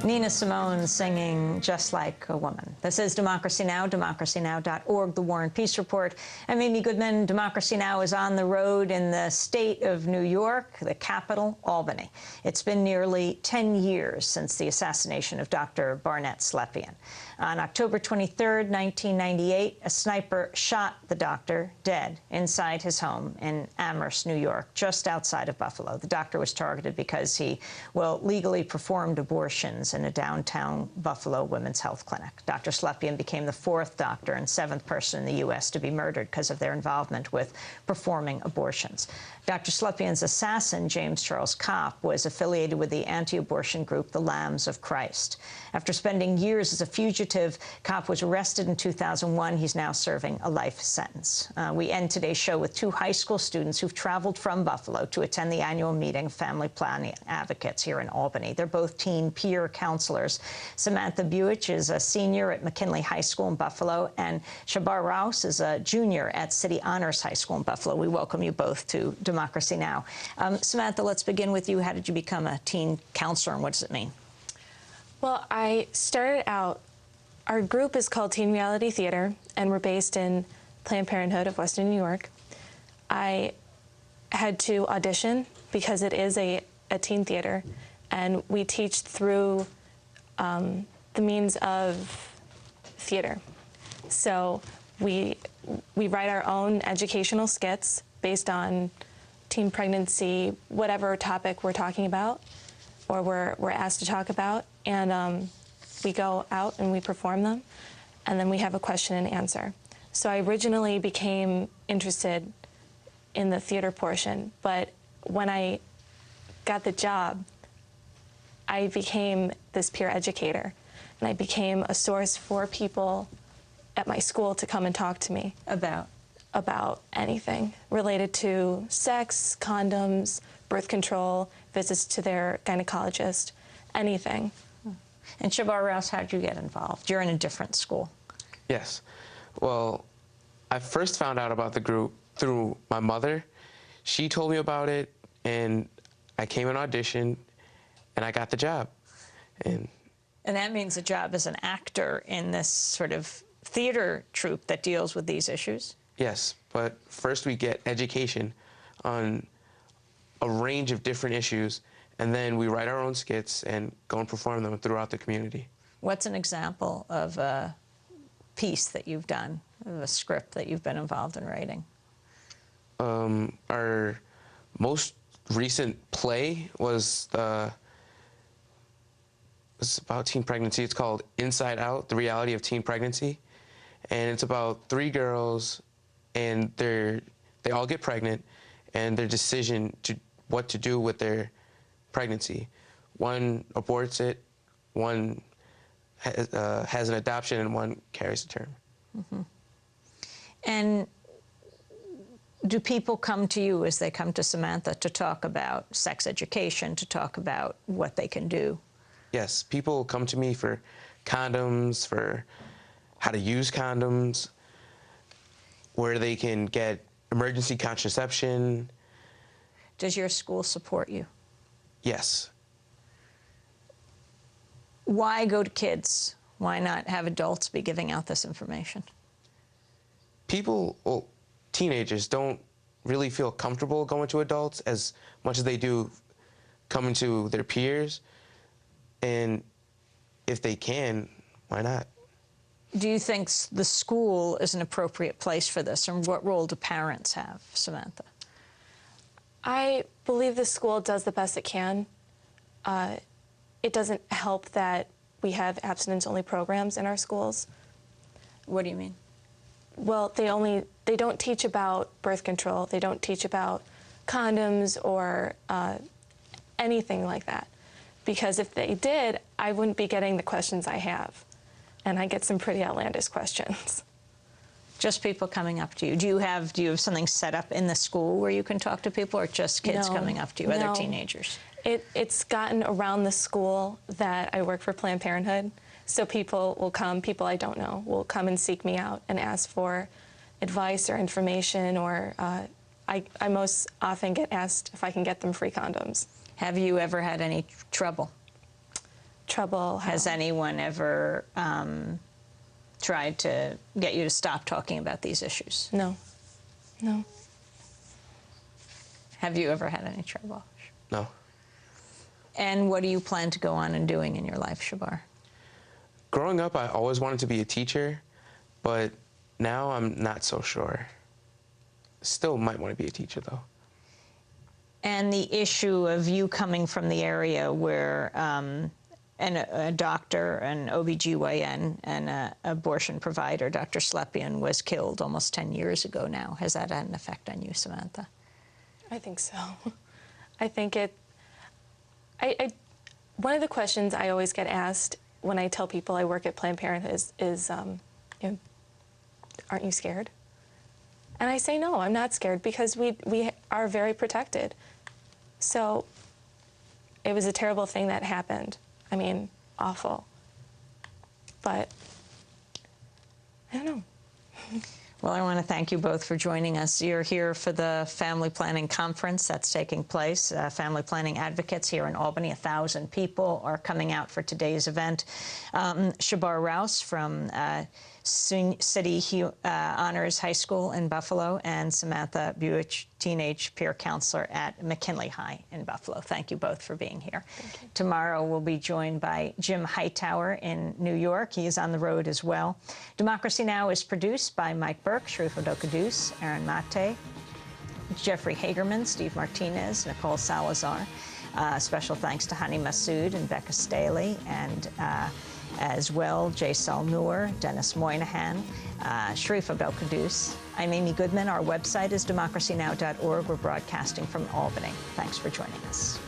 Nina Simone singing Just Like a Woman. This is Democracy Now!, democracynow.org, The War and Peace Report. I'm Amy Goodman. Democracy Now! Is on the road in the state of New York, the capital, Albany. It's been nearly 10 years since the assassination of Dr. Barnett Slepian. On October 23, 1998, a sniper shot the doctor dead inside his home in Amherst, New York, just outside of Buffalo. The doctor was targeted because he, legally performed abortions in a downtown Buffalo women's health clinic. Dr. Slepian became the fourth doctor and seventh person in the U.S. to be murdered because of their involvement with performing abortions. Dr. Slepian's assassin, James Charles Kopp, was affiliated with the anti-abortion group, the Lambs of Christ. After spending years as a fugitive, Kopp was arrested in 2001. He's now serving a life sentence. We end today's show with two high school students who've traveled from Buffalo to attend the annual meeting of family planning advocates here in Albany. They're both teen peer counselors. Samantha Vuich is a senior at McKinley High School in Buffalo, and Shabar Rouse is a junior at City Honors High School in Buffalo. We welcome you both to Democracy Now! Samantha, let's begin with you. How did you become a teen counselor, and what does it mean? Well, I started out, our group is called Teen Reality Theater, and we're based in Planned Parenthood of Western New York. I had to audition because it is a teen theater, and we teach through the means of theater. So we write our own educational skits based on teen pregnancy, whatever topic we're talking about or we're asked to talk about, and we go out and we perform them, and then we have a question and answer. So I originally became interested in the theater portion, but when I got the job, I became this peer educator, and I became a source for people at my school to come and talk to me about anything related to sex, condoms, birth control, visits to their gynecologist, anything. And Shabar Rouse, how'd you get involved? You're in a different school. Yes. Well, I first found out about the group through my mother. She told me about it, and I came and auditioned, and I got the job. And that means a job as an actor in this sort of theater troupe that deals with these issues? Yes, but first we get education on a range of different issues, and then we write our own skits and go and perform them throughout the community. What's an example of a piece that you've done, of a script that you've been involved in writing? Our most recent play was about teen pregnancy. It's called Inside Out, The Reality of Teen Pregnancy. And it's about three girls, and they all get pregnant, and their decision to what to do with their pregnancy. One aborts it, one has an adoption, and one carries to term. Mm-hmm. And do people come to you as they come to Samantha to talk about sex education, to talk about what they can do? Yes, people come to me for condoms, for how to use condoms, where they can get emergency contraception. Does your school support you? Yes. Why go to kids? Why not have adults be giving out this information? Teenagers don't really feel comfortable going to adults as much as they do coming to their peers. And if they can, why not? Do you think the school is an appropriate place for this, and what role do parents have, Samantha? I believe the school does the best it can. It doesn't help that we have abstinence-only programs in our schools. What do you mean? Well, they don't teach about birth control. They don't teach about condoms or anything like that. Because if they did, I wouldn't be getting the questions I have. And I get some pretty outlandish questions. Just people coming up to you. Do you have something set up in the school where you can talk to people, or just kids coming up to you, other teenagers? It's gotten around the school that I work for Planned Parenthood. So people will come, people I don't know, will come and seek me out and ask for advice or information, or I most often get asked if I can get them free condoms. Have you ever had any trouble? Trouble. Has anyone ever tried to get you to stop talking about these issues? No. No. Have you ever had any trouble? No. And what do you plan to go on and doing in your life, Shabar? Growing up, I always wanted to be a teacher, but now I'm not so sure. Still might want to be a teacher, though. And the issue of you coming from the area where a doctor, an OBGYN, and an abortion provider, Dr. Slepian, was killed almost 10 years ago now. Has that had an effect on you, Samantha? I think so. I think it... one of the questions I always get asked when I tell people I work at Planned Parenthood is you know, aren't you scared? And I say, no, I'm not scared, because we are very protected. So it was a terrible thing that happened. I mean, awful. But I don't know. Well, I want to thank you both for joining us. You're here for the Family Planning Conference that's taking place. Family Planning Advocates here in Albany, 1,000 people are coming out for today's event. Shabar Rouse from City Honors High School in Buffalo, and Samantha Vuich, teenage peer counselor at McKinley High in Buffalo. Thank you both for being here. Tomorrow we'll be joined by Jim Hightower in New York. He is on the road as well. Democracy Now! Is produced by Mike Burke, Sharif Odokadoos, Aaron Mate, Jeffrey Hagerman, Steve Martinez, Nicole Salazar. Special thanks to Hani Massoud and Becca Staley, and as well, Jay Salnour, Dennis Moynihan, Sharif Odokadoos. I'm Amy Goodman. Our website is democracynow.org. We're broadcasting from Albany. Thanks for joining us.